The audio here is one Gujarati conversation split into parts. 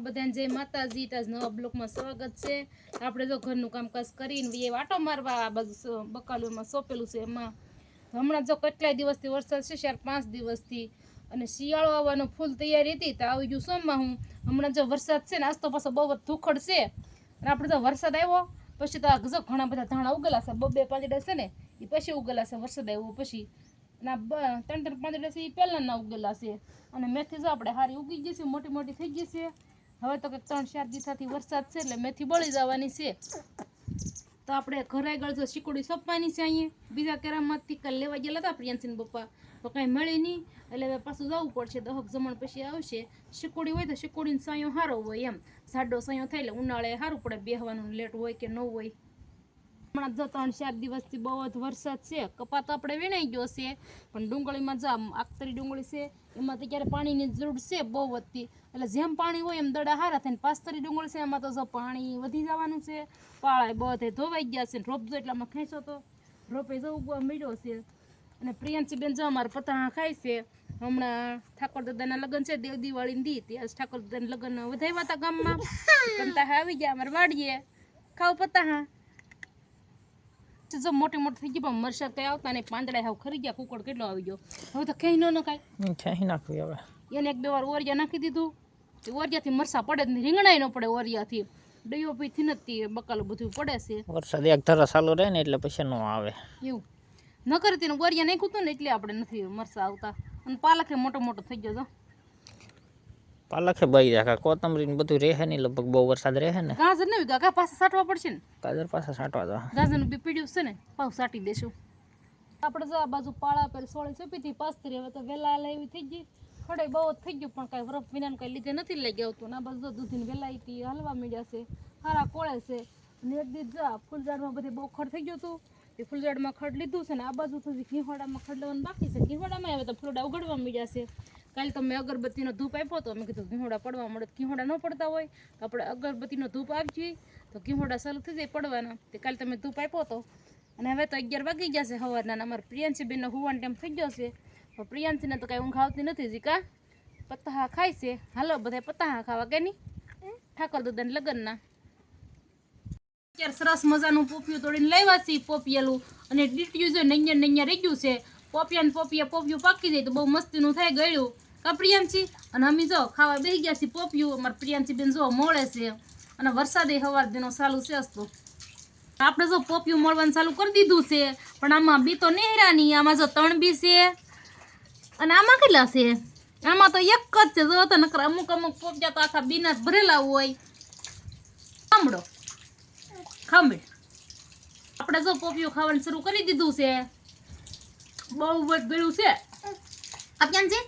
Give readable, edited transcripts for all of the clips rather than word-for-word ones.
બધાને જય માતાજી. તાજ નવા બ્લોકમાં સ્વાગત છે. આપણે જો ઘરનું કામકાજ કરીને એ વાટો મારવા આ બાજુ બકાલુમાં સોંપેલું છે. એમાં હમણાં જો કેટલાય દિવસથી વરસાદ છે, 4-5 દિવસથી, અને શિયાળો આવવાનો ફૂલ તૈયારી હતી. તો આવી ગયું સોમમાં હું હમણાં જો વરસાદ છે ને, આજ તો પાછો બહુ ધુખડ છે. અને આપણે તો વરસાદ આવ્યો પછી તો જો ઘણા બધા ધાણા ઉગેલા છે. 2-2 પાંદડા છે ને એ પછી ઉગેલા છે વરસાદ આવ્યો પછી. અને 3-3 પાંદડા છે એ પહેલાંના ઉગેલા છે. અને મેથી જો આપણે હારી ઉગી ગઈ છે, મોટી મોટી થઈ ગઈ છે. હવે તો કંઈક 3-4 દિવસથી વરસાદ છે એટલે મેથી બળી જવાની છે. તો આપણે ઘરે આગળ જો શીકોડી સોંપવાની છે. અહીંયા બીજા કેરામાંથી કાલે લેવા ગયેલા હતા પ્રિયાંશીના પપ્પા, તો કાંઈ મળી નહીં. એટલે હવે પાછું જવું પડશે. 10 જમણ પછી આવશે. શીકોડી હોય તો શીકોડીનો સાયો સારો હોય, એમ સાડો સાયો થાય એટલે ઉનાળે સારું પડે બેહવાનું, લેટ હોય કે ન હોય. હમણાં જો 3-4 દિવસથી બહુ જ વરસાદ છે. કપા તો આપણે વીણાઈ ગયો છે, પણ ડુંગળીમાં જો આખતરી ડુંગળી છે એમાં તો ક્યારે પાણીની જરૂર છે બહુ વધતી. એટલે જેમ પાણી હોય એમ દડા હારા થાય. પાસ્તરી ડુંગળી છે એમાં તો જો પાણી વધી જવાનું છે. પાળા બધે ધોવાઈ ગયા છે. રોપ જો એટલામાં ખેંચો તો રોપે જો ઉગવા મળ્યો છે. અને પ્રિયાંશી બેન જો અમારે પતાહા ખાય છે. હમણાં ઠાકોર દાદાના લગ્ન છે, દેવ દિવાળીની દી ત્યાં ઠાકોર દાદાના લગ્ન વધાવ્યા હતા ગામમાં. પતાહા આવી ગયા અમારે વાડીએ, ખાવ પતાહા. જો મોટી મોટી થઈ ગઈ પણ મરસા કઈ આવતા નહીં. પાંદડા હાવ ખરી ગયા. કુકડ કેટલો આવી ગયો. હવે તો ખેઈ ન નખાય, ખેઈ નાખવી. હવે એને 1-2 વાર ઓરિયા નાખી દીધું. ઓરિયાથી મરસા પડે જ નહીં, રીંગણાય ન પડે ઓરિયાથી. ડીઓપીથી નથી બકાલું બધું પડે છે. વરસાદ એક ધારા ચાલુ રહે ને એટલે પછી ન આવે એવું. ન કરતી ને ઓરિયા નાખ્યું હતું ને એટલે આપણે નથી મરસા આવતા. અને પાલકે મોટો મોટો થઈ ગયો. તો પાલકે બળી જાય. કોથમરી ને બધું રહે નહીં લગભગ. બહુ વરસાદ રહે ને. ગાજર નહીં કાકા પાછા સાટવા પડશે ને. ગાજર પાછા સાટવા દો. ગાજરનું બી પીડ્યું છે ને, પાછું સાટી દેશું. આપણે જો આ બાજુ પાળા પર સોળી સોંપી પાસ્તરી. હવે તો વેલા લેવી થઈ ગઈ. ખડે બહુ જ થઈ ગયું પણ કાંઈ વરફ વિનાને કાંઈ લીધે નથી લઈ ગયા આવતું. આ બાજુ દૂધીને વેલાઈથી હલવા મીડ્યા છે, હારા કોળે છે. અને એક દીધ જા ફૂલઝાડમાં બધે બહુ ખડ થઈ ગયું હતું. એ ફૂલઝાડમાં ખડ લીધું છે ને આ બાજુ સુધી ઘીહોડામાં ખડ લેવાનું બાકી છે. ઘીહોડામાં હવે તો ફૂલડા ઉગડવા મીડ્યા છે. કાલે તો મેં અગરબત્તીનો ધૂપ આપ્યો હતો. મેં કીધું ઘીહોડા પડવા મળે. ઘીહોડા ન પડતા હોય તો આપણે અગરબત્તીનો ધૂપ આપીએ તો ઘીહોડા ચાલુ થઈ જાય પડવાના. તે કાલે તમે ધૂપ આપ્યો હતો. અને હવે તો 11 વાગી ગયા છે સવારના. અમારે પ્રિયાંશી બેનનો હુવાનો ટાઈમ થઈ ગયો છે. પણ પ્રિયાંશીને તો કાંઈ ઊંઘ આવતી નથી. જીકા પતાહા ખાય છે. હાલો બધા પતાહા ખાવા કે નહીં ઠાકોર દાદાના લગ્નના. અત્યારે સરસ મજાનું પોપિયું તોડીને લાવ્યા છીએ. પોપિયેલું અને ડીટીયું જો નૈયા રહી ગયું છે. પોપિયું પાકી જાય તો બહુ મસ્તીનું થાય ગળ્યું કા પ્રિયાંશી. અને અમે જો ખાવા બેસી ગયા છીએ પોપિયું. અમારે પ્રિયાંશી બેન જો મોળે છે. અને વરસાદે સવાર દિનો ચાલુ છે. તો આપણે જો પોપિયું મળવાનું ચાલુ કરી દીધું છે. પણ આમાં બી તો નેહરાની. આમાં જો 3 બી છે અને આમાં કેટલા છે? આમાં તો એક જ છે. જો તો નકર અમુક પોપિયા તો આખા બીના ભરેલા હોય. ખાંભળ આપણે જો પોપિયું ખાવાનું શરૂ કરી દીધું છે. બહુ જ ગળ્યું છે આ ક્યાં છે.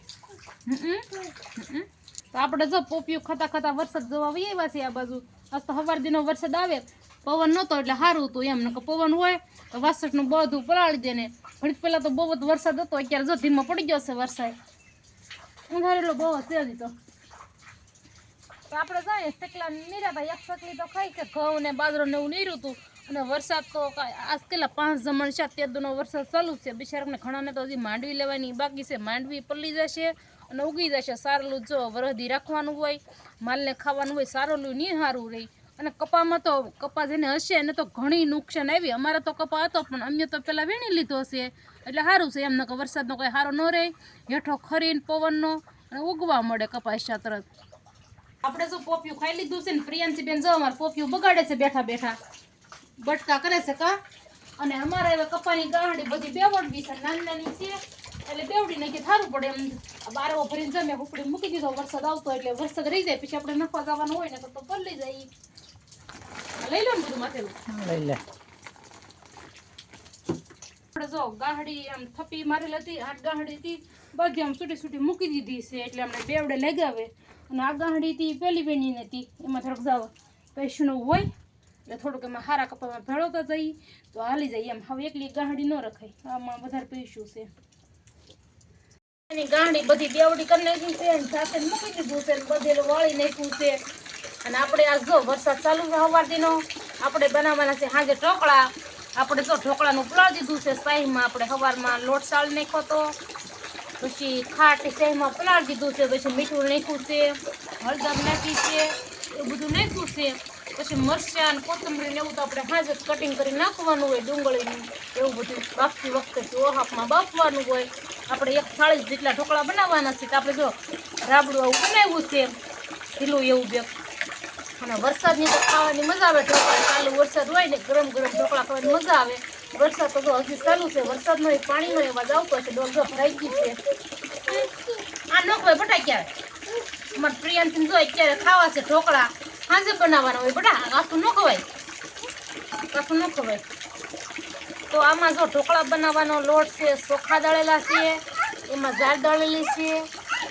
તો આપણે જો પોપિયું ખાતા ખાતા વરસાદ જોવા આવી આવ્યા છે. આ બાજુ આજ તો સવાર દિનો વરસાદ આવે. પવન નહોતો એટલે સારું હતું એમ. નકર પવન હોય તો વાસણનું બધું પલાળી દે ને. ઘડીક પહેલાં તો બહુ જ વરસાદ હતો. અત્યારે જો ધીમો પડી ગયો છે વરસાદ. ઊંઘારેલો બહુ જ છે હજી તો. આપણે જાય સકલા નીરાતા એક સકલી તો ખાઈ છે. ઘઉં ને બાજરો ને એવું નીર્યું હતું. અને વરસાદ તો આજ કેટલા 5 જમણ છે. તેદુનો વરસાદ ચાલુ છે. બિચારાને ઘણાને તો હજી માંડવી લેવાની બાકી છે. માંડવી પલ્લી જશે અને ઉગી જશે. સારેલું જો વરદી રાખવાનું હોય, માલને ખાવાનું હોય, સારેલું નહીં સારું રહી. અને કપામાં તો કપા જેને હશે એને તો ઘણી નુકસાન આવી. અમારે તો કપા હતો પણ અમે તો પહેલાં વીણી લીધો હશે એટલે સારું છે. એમને કે વરસાદનો કંઈ સારો ન રહે. હેઠો ખરીને પવનનો અને ઉગવા મળે કપાસ્યા તરત. આપણે જો પોપિયું ખાઈ લીધું છે ને પ્રિયાંશી બેન જો અમારે પોપિયું બગાડે છે બેઠા બેઠા. બટકા કરે છે કા. અને અમારે હવે કપાની ગાંહડી બધી બેવડવી છે. નાની છે એટલે બેવડી નાખી સારું પડે એમ. બારવો ભરીને જમે ઉપડી મૂકી દીધો. વરસાદ આવતો એટલે વરસાદ રહી જાય પછી આપણે નફા જવાનું હોય ને તો પલળી જાય. લઈ લો ને બધું માથેલું લઈ લે. આપણે જો ગાંહડી આમ થપ્પી મારેલી હતી. 8 ગાંહડી હતી બધી આમ છૂટી મૂકી દીધી છે એટલે અમને બેવડે લગાવે. અને આ ગાંહડી હતી પહેલી બેની હતી. એમાં થોડુંક જાવ પૈસાનું હોય એટલે થોડુંક એમાં હારા કપામાં ભેળવતા જઈએ તો હાલી જાય એમ. હવે એકલી ગાંહડી ન રખાય. આમાં વધારે પૈસું છે. એની ગાંહડી બધી બેવડી કરી નાખી છે. સાથે મૂકી દીધું છે. બધેલું વાળી નાખ્યું છે. અને આપણે આ જો વરસાદ ચાલુ છે સવારથીનો. આપણે બનાવવાના છે સાંજે ઢોકળા. આપણે જો ઢોકળાનું પલાળી દીધું છે. સાહીમાં આપણે સવારમાં લોટ ચાળી નાખ્યો હતો. પછી ખાટી સેમાં પલાળી દીધું છે, પછી મીઠું નાખ્યું છે, હળદર નાખી છે, એવું બધું નાખ્યું છે. પછી મરચાં અને કોથમરી ને એવું તો આપણે હાજ જ કટિંગ કરી નાખવાનું હોય, ડુંગળીનું એવું બધું બાફતી વખતે ચોહાપમાં બાફવાનું હોય. આપણે એક થાળી જેટલા ઢોકળા બનાવવાના છે, તો આપણે જો રાબડું આવું બનાવ્યું છે ઢીલું એવું બે. અને વરસાદની તો ખાવાની મજા આવે, ઢોકળા ચાલુ વરસાદ હોય ને ગરમ ગરમ ઢોકળા ખાવાની મજા આવે. વરસાદ તો હજી ચાલુ છે, વરસાદનો પાણીનો અવાજ આવતો છે, ડોલ ભરાઈ ગઈ છે. આ ન ખવાય બટા ક્યારે અમારે પ્રિયાંશને જો અત્યારે ખાવા છે ઢોકળા, સાંજે બનાવવાના હોય બટા, કાચું ન ખવાય, કાચું ન ખવાય. તો આમાં જો ઢોકળા બનાવવાનો લોટ છે, ચોખા દળેલા છે, એમાં ઝાર દળેલી છે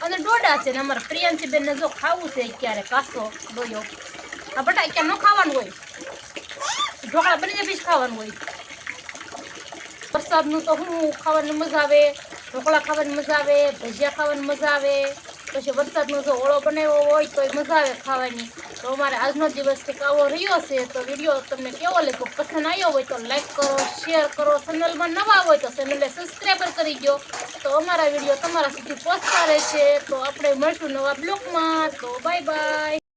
અને ડોડા છે. ને અમારે પ્રિયાંશી બેનને જો ખાવું છે અત્યારે કાસો ડોયો. આ બટા અત્યારે ન ખાવાનું હોય, ઢોકળા બની જાય પછી ખાવાનું હોય. વરસાદનું તો હું ખાવાની મજા આવે, ઢોકળા ખાવાની મજા આવે, ભજીયા ખાવાની મજા આવે. પછી વરસાદનો જો ઓળો બનાવ્યો હોય તો મજા આવે ખાવાની. તો અમારે આજનો દિવસ કંઈક આવો રહ્યો છે. તો વિડીયો તમને કેવો લાગ્યો, પસંદ આવ્યો હોય તો લાઈક કરો, શેર કરો, ચેનલમાં નવા હોય તો ચેનલને સબસ્ક્રાઈબર કરી દો. તો અમારા વિડીયો તમારા સુધી પહોંચતા રહેશે. તો આપણે મળશું નવા બ્લોગમાં. તો બાય બાય.